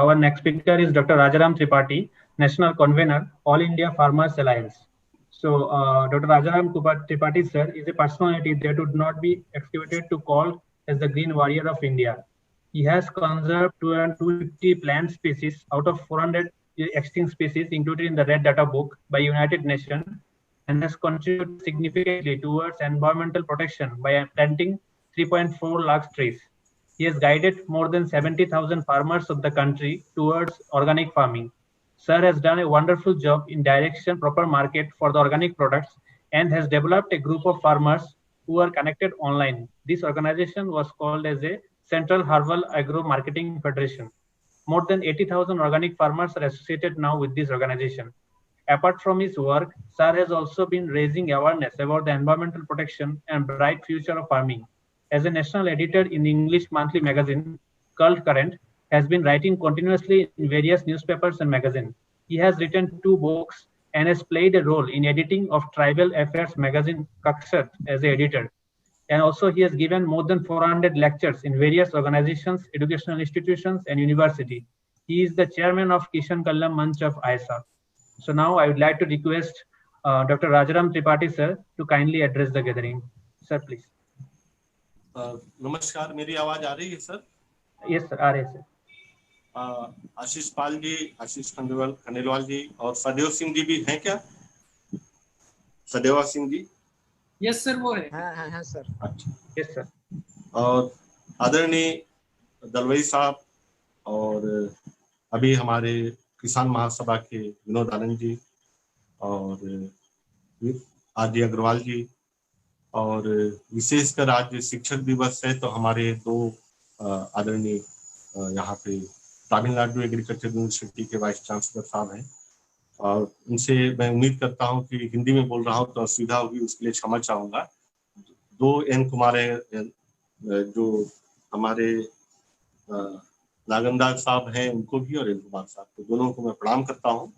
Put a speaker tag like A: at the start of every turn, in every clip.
A: our next speaker is Dr. Rajaram Tripathi, National Convener, All India Farmers Alliance. So, Dr. Rajaram Tripathi, sir, is a personality that would not be expected to call as the Green Warrior of India. He has conserved 250 plant species out of 400 extinct species included in the Red Data Book by United Nations, and has contributed significantly towards environmental protection by planting 3.4 lakh trees. He has guided more than 70,000 farmers of the country towards organic farming. Sir has done a wonderful job in direction proper market for the organic products and has developed a group of farmers who are connected online. This organization was called as a Central Herbal Agro Marketing Federation. More than 80,000 organic farmers are associated now with this organization. Apart from his work, Sir has also been raising awareness about the environmental protection and bright future of farming. As a national editor in the English monthly magazine, Cult Current, has been writing continuously in various newspapers and magazines. He has written 2 books and has played a role in editing of Tribal Affairs magazine Kakshat as an editor. And also he has given more than 400 lectures in various organizations, educational institutions, and university. He is the chairman of Kishan Kallam Manch of ISA. So now I would like to request Dr. Rajaram Tripathi, sir, to kindly address the gathering. Sir, please.
B: नमस्कार, मेरी आवाज आ रही है sir?
A: Yes, sir, आ रही है sir.
B: आशीष पाल जी, आशीष खंडेलवाल जी और सदेव सिंह जी भी हैं क्या? सदेवा सिंह जी?
C: यस सर, वो है।
A: हाँ सर। अच्छा, यस सर।
B: और आदरणीय दलवई साहब और अभी हमारे किसान महासभा के विनोद आनंद जी और आदि अग्रवाल जी, और विशेषकर आज शिक्षक दिवस है तो हमारे 2 आदरणीय यहाँ पे तमिलनाडु एग्रीकल्चर यूनिवर्सिटी के वाइस चांसलर साहब हैं, और उनसे मैं उम्मीद करता हूँ कि हिंदी में बोल रहा हूँ तो असुविधा होगी, उसके लिए क्षमा चाहूँगा। 2 एन कुमार जो हमारे नागंदार साहब हैं उनको भी, और एन कुमार साहब को, दोनों को मैं प्रणाम करता हूँ।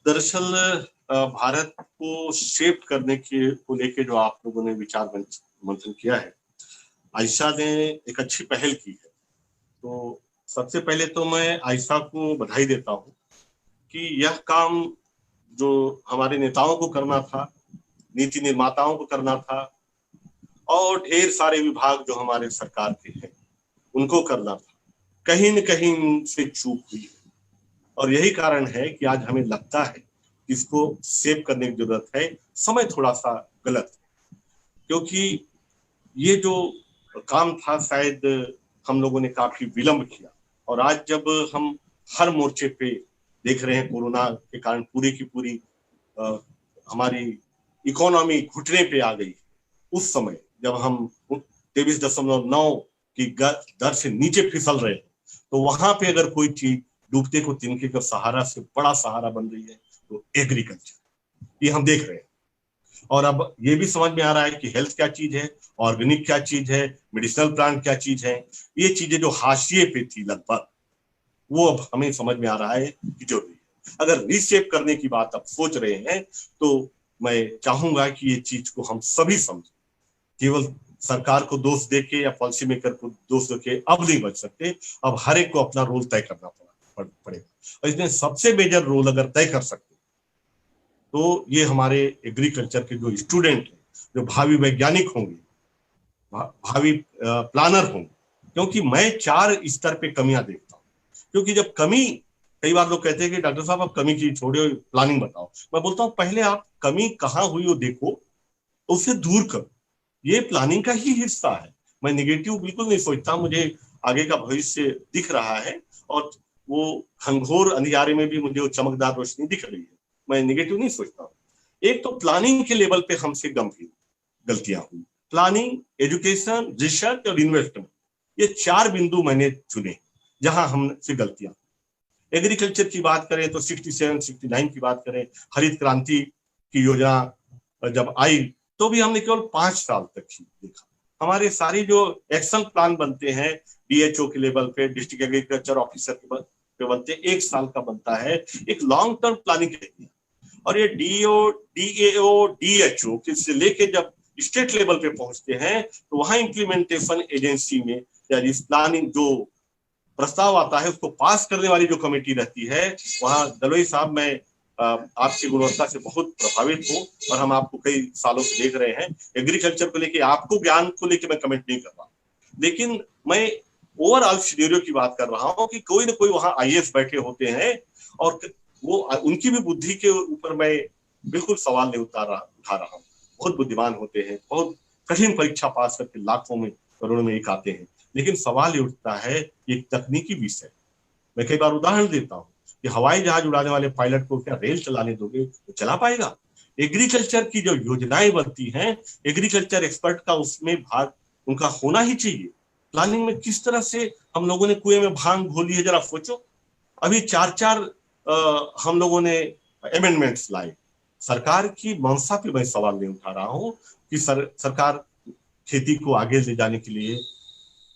B: दरअसल भारत को शेप करने को लेके जो आप लोगों ने विचार मंथन किया है, आयशा ने एक अच्छी पहल की है। तो सबसे पहले तो मैं आयशा को बधाई देता हूँ कि यह काम जो हमारे नेताओं को करना था, नीति निर्माताओं को करना था, और ढेर सारे विभाग जो हमारे सरकार के हैं उनको करना था, कहीं न कहीं से चूक हुई है। और यही कारण है कि आज हमें लगता है इसको सेव करने की जरूरत है। समय थोड़ा सा गलत है, क्योंकि ये जो काम था शायद हम लोगों ने काफी विलंब किया, और आज जब हम हर मोर्चे पे देख रहे हैं कोरोना के कारण पूरी की पूरी हमारी इकोनॉमी घुटने पे आ गई, उस समय जब हम 23.9 की दर से नीचे फिसल रहे हैं, तो वहां पे अगर कोई चीज डूबते को तिनके का सहारा से बड़ा सहारा बन रही है तो एग्रीकल्चर, ये हम देख रहे हैं। और अब ये भी समझ में आ रहा है कि हेल्थ क्या चीज है, ऑर्गेनिक क्या चीज है, मेडिसिनल प्लांट क्या चीज है। ये चीजें जो हाशिए पे थी लगभग, वो अब हमें समझ में आ रहा है कि जरूरी है। अगर रीशेप करने की बात आप सोच रहे हैं तो मैं चाहूंगा कि ये चीज को हम सभी समझें। केवल सरकार को दोष देके या पॉलिसी मेकर को दोष देके अब नहीं बच सकते। अब हर एक को अपना रोल तय करना पड़ेगा, और इसमें सबसे मेजर रोल अगर तय कर सकते तो ये हमारे एग्रीकल्चर के जो स्टूडेंट हैं, जो भावी वैज्ञानिक होंगे, भावी प्लानर होंगे। क्योंकि मैं 4 स्तर पे कमियां देखता हूँ। क्योंकि जब कमी, कई बार लोग कहते हैं कि डॉक्टर साहब आप कमी की छोड़िए, प्लानिंग बताओ। मैं बोलता हूँ पहले आप कमी कहाँ हुई वो देखो, उसे दूर करो। ये प्लानिंग का ही हिस्सा है। मैं निगेटिव बिल्कुल नहीं सोचता, मुझे आगे का भविष्य दिख रहा है, और वो घनघोर अंधियारे में भी मुझे वो चमकदार रोशनी दिख रही है। मैं निगेटिव नहीं सोचता। एक तो प्लानिंग के लेवल पे हमसे गंभीर गलतियां हुई। प्लानिंग, एजुकेशन, रिसर्च और इन्वेस्टमेंट, ये 4 बिंदु मैंने चुने जहां हमसे गलतियां। एग्रीकल्चर की बात करें तो 67, 69 की बात करें, हरित क्रांति की योजना जब आई तो भी हमने केवल 5 साल तक ही देखा। हमारे सारी जो एक्शन प्लान बनते हैं DHO के लेवल पे, डिस्ट्रिक्ट एग्रीकल्चर ऑफिसर के पे बनते, 1 साल का बनता है। एक लॉन्ग टर्म प्लानिंग कहती है। और ये DAO, DHO से लेके जब स्टेट लेवल पे पहुंचते हैं तो वहां इम्प्लीमेंटेशन एजेंसी में या इस प्लानिंग जो प्रस्ताव आता है उसको पास करने वाली जो कमेटी रहती है, वहां दलवाई साहब मैं आपकी गुणवत्ता से बहुत प्रभावित हूँ और हम आपको कई सालों से देख रहे हैं। एग्रीकल्चर को लेके, आपको ज्ञान को लेके मैं कमेंट नहीं कर रहा, लेकिन मैं ओवरऑल सिनेरियो की बात कर रहा हूँ कि कोई ना कोई वहां आईएएस बैठे होते हैं और वो उनकी भी बुद्धि के ऊपर मैं बिल्कुल सवाल नहीं उठा रहा हूँ। बहुत बुद्धिमान होते हैं, बहुत कठिन परीक्षा पास करके लाखों में करोड़ों में एक आते हैं, लेकिन सवाल ये उठता है ये तकनीकी विषय। मैं कई बार उदाहरण देता हूँ कि हवाई जहाज उड़ाने वाले पायलट को क्या रेल चलाने दोगे, तो चला पाएगा? एग्रीकल्चर की जो योजनाएं बनती हैं, एग्रीकल्चर एक्सपर्ट का उसमें भाग उनका होना ही चाहिए। प्लानिंग में किस तरह से हम लोगों ने कुएं में भांग घोली है, जरा सोचो। अभी 4-4 हम लोगों ने अमेंडमेंट्स लाए। सरकार की मंशा पे मैं सवाल नहीं उठा रहा हूँ कि सरकार खेती को आगे ले जाने के लिए,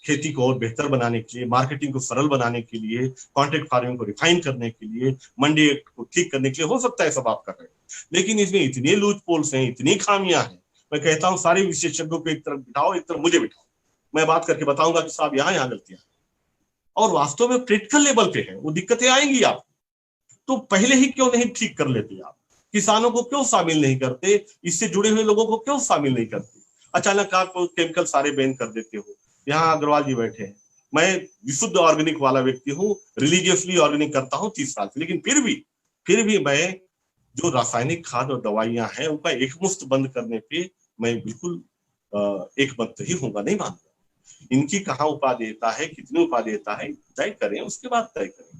B: खेती को और बेहतर बनाने के लिए, मार्केटिंग को सरल बनाने के लिए, कॉन्ट्रैक्ट फार्मिंग को रिफाइन करने के लिए, मंडी एक्ट को ठीक करने के लिए, हो सकता है सब आप कर रहे हैं, लेकिन इसमें इतने लूज पोल्स हैं, इतनी खामियां हैं। मैं कहता हूँ सारे विशेषज्ञों को एक तरफ बिठाओ, एक तरफ मुझे बिठाओ, मैं बात करके बताऊंगा कि साहब यहाँ गलतियां, और वास्तव में प्रैक्टिकल लेवल पे है, वो दिक्कतें आएंगी आप तो पहले ही क्यों नहीं ठीक कर लेते? आप किसानों को क्यों शामिल नहीं करते? इससे जुड़े हुए लोगों को क्यों शामिल नहीं करते? अचानक आप केमिकल सारे बैन कर देते हो। यहाँ अग्रवाल जी बैठे हैं, मैं विशुद्ध ऑर्गेनिक वाला व्यक्ति हूँ, रिलीजियसली ऑर्गेनिक करता हूँ 30 साल से, लेकिन फिर भी मैं जो रासायनिक खाद और दवाइयां हैं उनका एकमुश्त बंद करने पे मैं बिल्कुल एक मत ही होगा, नहीं मानता। इनकी कहाँ उपादेयता है, कितनी उपादेयता है, तय करें, उसके बाद तय करें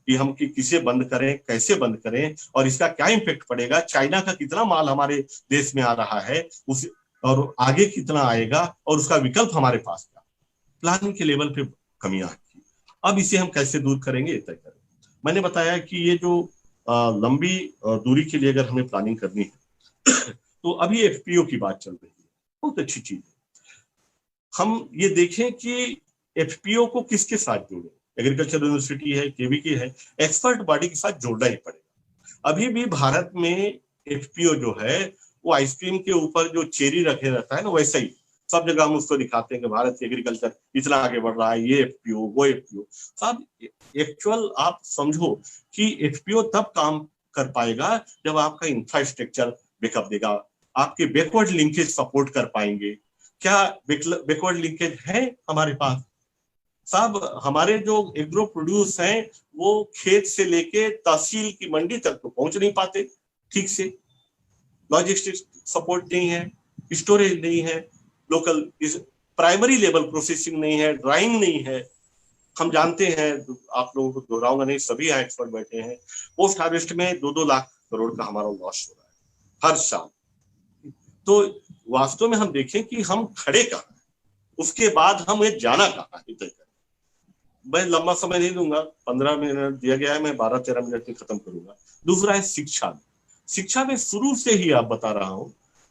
B: कि हम किसे बंद करें, कैसे बंद करें और इसका क्या इम्पैक्ट पड़ेगा। चाइना का कितना माल हमारे देश में आ रहा है उस और आगे कितना आएगा और उसका विकल्प हमारे पास क्या। प्लानिंग के लेवल पे कमियां हैं। अब इसे हम कैसे दूर करेंगे, ये तय करें। मैंने बताया कि ये जो लंबी दूरी के लिए अगर हमें प्लानिंग करनी है तो अभी एफपीओ की बात चल रही है, बहुत अच्छी चीज है। हम ये देखें कि एफपीओ को किसके साथ जोड़े, एग्रीकल्चर यूनिवर्सिटी है, केवीके है, एक्सपर्ट बॉडी के साथ जोड़ना ही पड़ेगा। अभी भी भारत में एफपीओ जो है वो आइसक्रीम के ऊपर जो चेरी रखे रहता है ना, वैसा ही सब जगह हम उसको दिखाते हैं कि भारत की एग्रीकल्चर इतना आगे बढ़ रहा है, ये एफपीओ वो एफपीओ। साहब एक्चुअल आप समझो कि एफपीओ तब काम कर पाएगा जब आपका इंफ्रास्ट्रक्चर बैकअप देगा, आपके बैकवर्ड लिंकेज सपोर्ट कर पाएंगे। क्या बैकवर्ड लिंकेज है हमारे पास? साहब हमारे जो एग्रो प्रोड्यूस हैं वो खेत से लेके तहसील की मंडी तक तो पहुंच नहीं पाते ठीक से, लॉजिस्टिक्स सपोर्ट नहीं है, स्टोरेज नहीं है, लोकल प्राइमरी लेवल प्रोसेसिंग नहीं है, ड्राइंग नहीं है। हम जानते हैं, आप लोगों को दोहराऊंगा नहीं, सभी यहाँ एक्सपर्ट बैठे हैं, पोस्ट हार्वेस्ट में 2-2 लाख करोड़ का हमारा लॉस हो रहा है हर साल। तो वास्तव में हम देखें कि हम खड़े कहाँ हैं, उसके बाद हमें जाना कहाँ है। मैं लंबा समय नहीं दूंगा, 15 मिनट दिया गया है, मैं 12-13 मिनट में खत्म करूंगा। दूसरा है शिक्षा में शुरू से ही आप बता रहा हूं,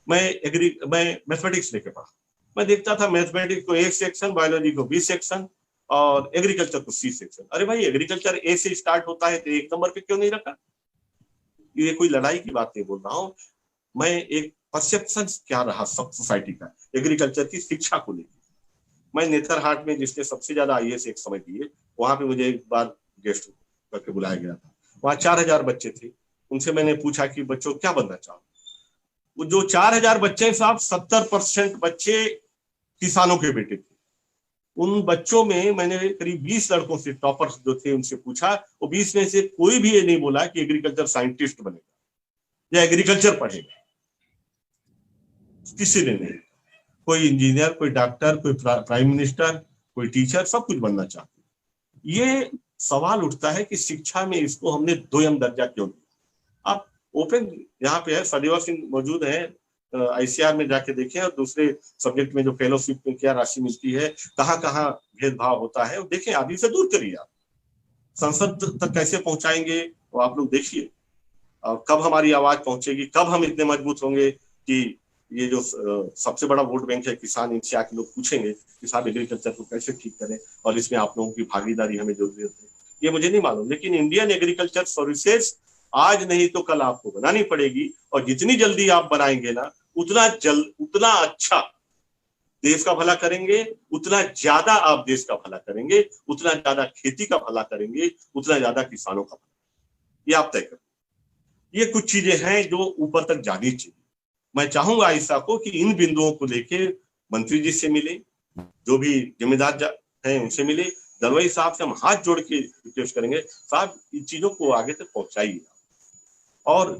B: मैं मैथमेटिक्स लेके पढ़ा, मैं देखता था मैथमेटिक्स को 1 सेक्शन, बायोलॉजी को 20 सेक्शन और एग्रीकल्चर को 30 सेक्शन। अरे भाई एग्रीकल्चर ए से स्टार्ट होता है तो 1 नंबर पे क्यों नहीं रखा? ये कोई लड़ाई की बात नहीं बोल रहा हूँ मैं, एक परसेप्शन क्या रहा सब सोसाइटी का एग्रीकल्चर की शिक्षा को लेकर। मैं नेतरहाट में जिसने सबसे ज्यादा आईएएस एक समय दिए, वहां पे मुझे एक बार गेस्ट करके बुलाया गया था। वहां 4000 बच्चे थे, उनसे मैंने पूछा कि बच्चों क्या बनना चाहो? वो जो 4000 बच्चे साहब 70% बच्चे किसानों के बेटे थे। उन बच्चों में मैंने करीब 20 लड़कों से, टॉपर्स जो थे, उनसे पूछा, वो 20 में से कोई भी ये नहीं बोला कि एग्रीकल्चर साइंटिस्ट बनेगा या एग्रीकल्चर पढ़ेगा, किसी ने नहीं। कोई इंजीनियर, कोई डॉक्टर, कोई प्राइम मिनिस्टर, कोई टीचर, सब कुछ बनना चाहते। ये सवाल उठता है कि शिक्षा में इसको हमने 2 दर्जा क्यों दिया? आप ओपन यहाँ पे है, सदैव सिंह मौजूद है, आईसीआर में जाके देखें और दूसरे सब्जेक्ट में जो फेलोशिप में क्या राशि मिलती है, कहाँ कहाँ भेदभाव होता है, वो देखें। अभी से दूर करिए, आप संसद तक कैसे पहुंचाएंगे वो आप लोग देखिए, और कब हमारी आवाज पहुंचेगी, कब हम इतने मजबूत होंगे कि ये जो सबसे बड़ा वोट बैंक है किसान, इनसे आके लोग पूछेंगे कि साहब एग्रीकल्चर को कैसे ठीक करें और इसमें आप लोगों की भागीदारी हमें जरूरत है। ये मुझे नहीं मालूम, लेकिन इंडियन एग्रीकल्चर सर्विसेज आज नहीं तो कल आपको बनानी पड़ेगी, और जितनी जल्दी आप बनाएंगे ना उतना अच्छा देश का भला करेंगे उतना ज्यादा आप देश का भला करेंगे, उतना ज्यादा खेती का भला करेंगे, उतना ज्यादा किसानों का भला, ये आप तय करें। ये कुछ चीजें हैं जो ऊपर तक जानी चाहिए। मैं चाहूंगा आयशा को कि इन बिंदुओं को लेके मंत्री जी से मिले, जो भी जिम्मेदार हैं उनसे मिले, दलवाई साहब से हम हाथ जोड़ के रिक्वेस्ट करेंगे, साहब इन चीजों को आगे तक पहुंचाइए। और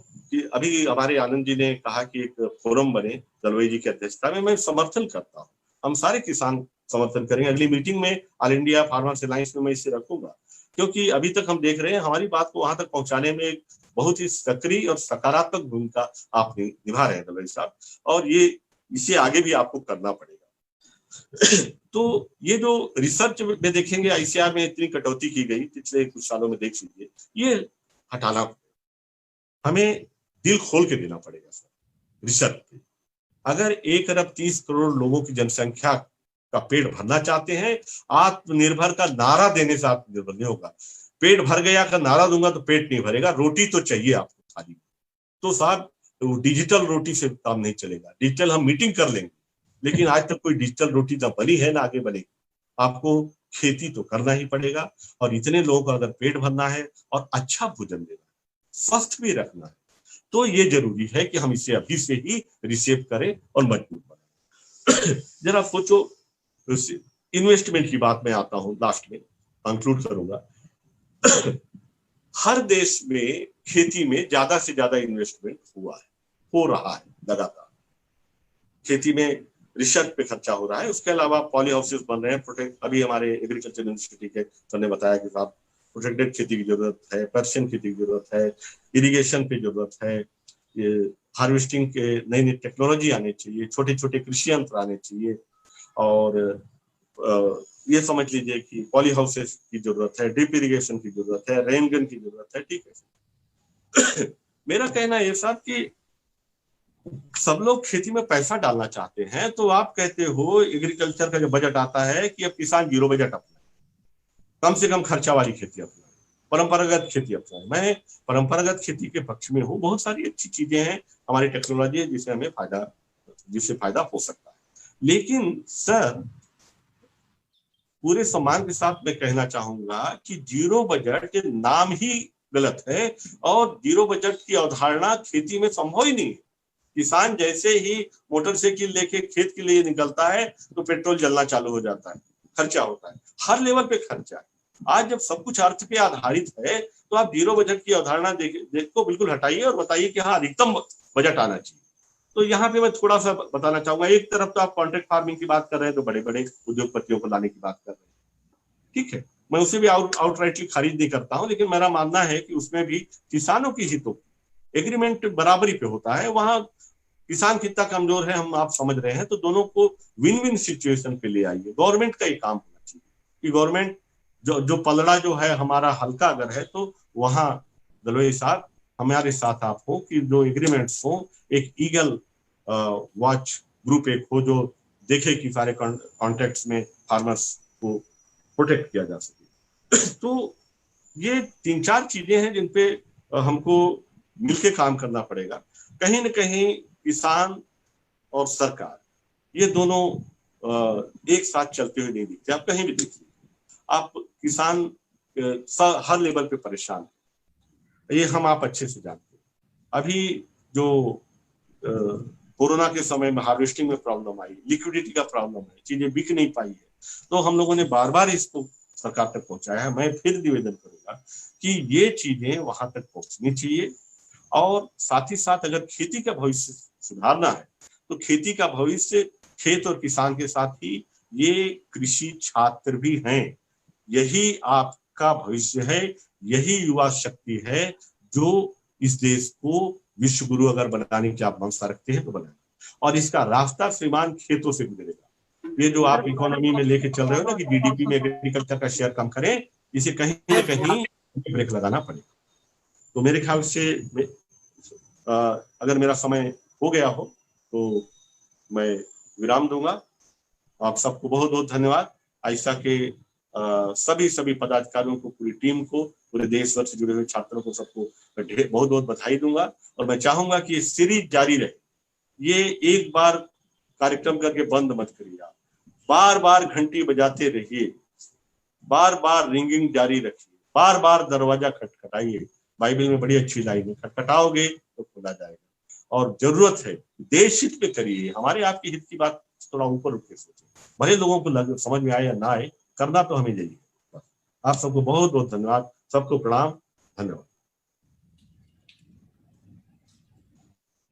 B: अभी हमारे आनंद जी ने कहा कि एक फोरम बने दलवाई जी की अध्यक्षता में, मैं समर्थन करता हूँ, हम सारे किसान समर्थन करेंगे। अगली मीटिंग में ऑल इंडिया फार्मर्स अलायंस में मैं इसे रखूंगा, क्योंकि अभी तक हम देख रहे हैं हमारी बात को वहां तक पहुंचाने में एक बहुत ही सक्रिय और सकारात्मक भूमिका आप निभा रहे हैं दलवाई साहब, और ये इसे आगे भी आपको करना पड़ेगा। तो ये जो रिसर्च में देखेंगे आईसीआर में इतनी कटौती की गई पिछले कुछ सालों में, देख लीजिए, ये हटाना हमें दिल खोल के देना पड़ेगा सर रिसर्च पे। अगर 1 अरब 30 करोड़ लोगों की जनसंख्या का पेट भरना चाहते हैं, आत्मनिर्भर का नारा देने से आत्मनिर्भर नहीं होगा। पेट भर गया का नारा दूंगा तो पेट नहीं भरेगा, रोटी तो चाहिए आपको थाली। तो साहब डिजिटल रोटी से काम नहीं चलेगा। डिजिटल हम मीटिंग कर लेंगे, लेकिन आज तक कोई डिजिटल रोटी ना बनी है ना आगे बनेगी। आपको खेती तो करना ही पड़ेगा, और इतने लोगों को अगर पेट भरना है और अच्छा भोजन देना है, स्वस्थ भी रखना है, तो ये जरूरी है कि हम इसे अभी से ही रिसेप करें और मजबूत बनाएं। जरा सोचो, इन्वेस्टमेंट की बात मैं आता हूं, लास्ट में कंक्लूड करूंगा। हर देश में खेती में ज्यादा से ज्यादा इन्वेस्टमेंट हुआ है, हो रहा है लगातार। खेती में रिसर्च पे खर्चा हो रहा है, उसके अलावा पॉली हाउसेस बन रहे हैं, प्रोटेक्ट। अभी हमारे एग्रीकल्चर यूनिवर्सिटी के सर ने बताया कि साहब प्रोटेक्टेड खेती की जरूरत है, पर्शियन खेती की जरूरत है, इरिगेशन की जरूरत है, ये हार्वेस्टिंग के नई नई टेक्नोलॉजी आने चाहिए, छोटे छोटे कृषि यंत्र आने चाहिए, और ये समझ लीजिए कि पॉली हाउसेस की जरूरत है, ड्रिप इरिगेशन की जरूरत है, रेन गन की जरूरत है। ठीक है। मेरा कहना है साहब कि सब लोग खेती में पैसा डालना चाहते हैं, तो आप कहते हो एग्रीकल्चर का जो बजट आता है कि अब किसान 0 बजट अपनाए, कम से कम खर्चा वाली खेती अपनाए, परंपरागत खेती अपनाए। मैं परंपरागत खेती के पक्ष में हूँ। बहुत सारी अच्छी चीजें हैं, हमारी टेक्नोलॉजी है जिससे हमें जिससे फायदा हो सकता है। लेकिन सर पूरे सम्मान के साथ मैं कहना चाहूंगा कि 0 बजट के नाम ही गलत है, और 0 बजट की अवधारणा खेती में संभव ही नहीं है। किसान जैसे ही मोटरसाइकिल लेके खेत के लिए निकलता है तो पेट्रोल जलना चालू हो जाता है, खर्चा होता है, हर लेवल पे खर्चा है। आज जब सब कुछ अर्थ पे आधारित है, तो आप 0 बजट की अवधारणा को बिल्कुल हटाइए और बताइए कि हाँ अधिकतम बजट आना चाहिए। तो यहाँ पे मैं थोड़ा सा बताना चाहूंगा, एक तरफ तो आप कॉन्ट्रैक्ट फार्मिंग की बात कर रहे हैं, तो बड़े बड़े उद्योगपतियों को लाने की बात कर रहे हैं, ठीक है, मैं उसे भी आउटराइटली खारिज नहीं करता हूँ, लेकिन मेरा मानना है कि उसमें भी किसानों की हितों एग्रीमेंट बराबरी पे होता है। वहां किसान कितना कमजोर है हम आप समझ रहे हैं, तो दोनों को विन विन सिचुएशन पे ले आइए। गवर्नमेंट का ये काम होना चाहिए कि गवर्नमेंट जो पलड़ा जो है हमारा हल्का अगर है, तो वहां दलवाई साहब हमारे साथ आप हो कि जो एग्रीमेंट्स हो, एक ईगल वॉच ग्रुप एक हो जो देखे कि सारे कॉन्ट्रैक्ट्स में फार्मर्स को प्रोटेक्ट किया जा सके। तो ये 3-4 चीजें हैं जिन पे हमको मिलके काम करना पड़ेगा। कहीं न कहीं किसान और सरकार ये दोनों एक साथ चलते हुए नहीं दिखते। आप कहीं भी देख लीजिए, आप किसान हर लेवल पे परेशान है, ये हम आप अच्छे से जानते हैं। अभी जो कोरोना के समय में हार्वेस्टिंग में प्रॉब्लम आई, लिक्विडिटी का प्रॉब्लम है, चीजें बिक नहीं पाई है, तो हम लोगों ने बार बार इसको सरकार तक पहुंचाया है। मैं फिर निवेदन करूंगा कि ये चीजें वहां तक पहुंचनी चाहिए, और साथ ही साथ अगर खेती का भविष्य सुधारना है, तो खेती का भविष्य खेत और किसान के साथ ही ये कृषि छात्र भी हैं। यही आपका भविष्य है, यही युवा शक्ति है जो इस देश को विश्व गुरु अगर बनाने की आप मंशा रखते हैं तो बनाए, और इसका रास्ता श्रीमान खेतों से गुजरेगा। ये जो आप इकोनॉमी में लेके चल रहे हो ना कि जीडीपी में एग्रीकल्चर का शेयर कम करें, इसे कहीं ना कहीं ब्रेक लगाना पड़ेगा। तो मेरे ख्याल से अगर मेरा समय हो गया हो तो मैं विराम दूंगा। आप सबको बहुत बहुत धन्यवाद। आयशा के सभी पदाधिकारियों को, पूरी टीम को, पूरे देश भर से जुड़े हुए छात्रों को, सबको बहुत बहुत बधाई दूंगा। और मैं चाहूंगा कि ये सीरीज जारी रहे, ये एक बार कार्यक्रम करके बंद मत करिए आप। बार बार घंटी बजाते रहिए, बार बार रिंगिंग जारी रखिए, बार बार दरवाजा खटखटाइए। बाइबल में बड़ी अच्छी लाइन है, खटखटाओगे तो खुला जाएगा। और जरूरत है देश हित पे करिए, हमारे आपके हित की बात थोड़ा ऊपर उठ के सोचें, भले लोगों को समझ में आए या ना आए, करना तो हमें चाहिए। आप सबको बहुत बहुत धन्यवाद, सबको प्रणाम, धन्यवाद।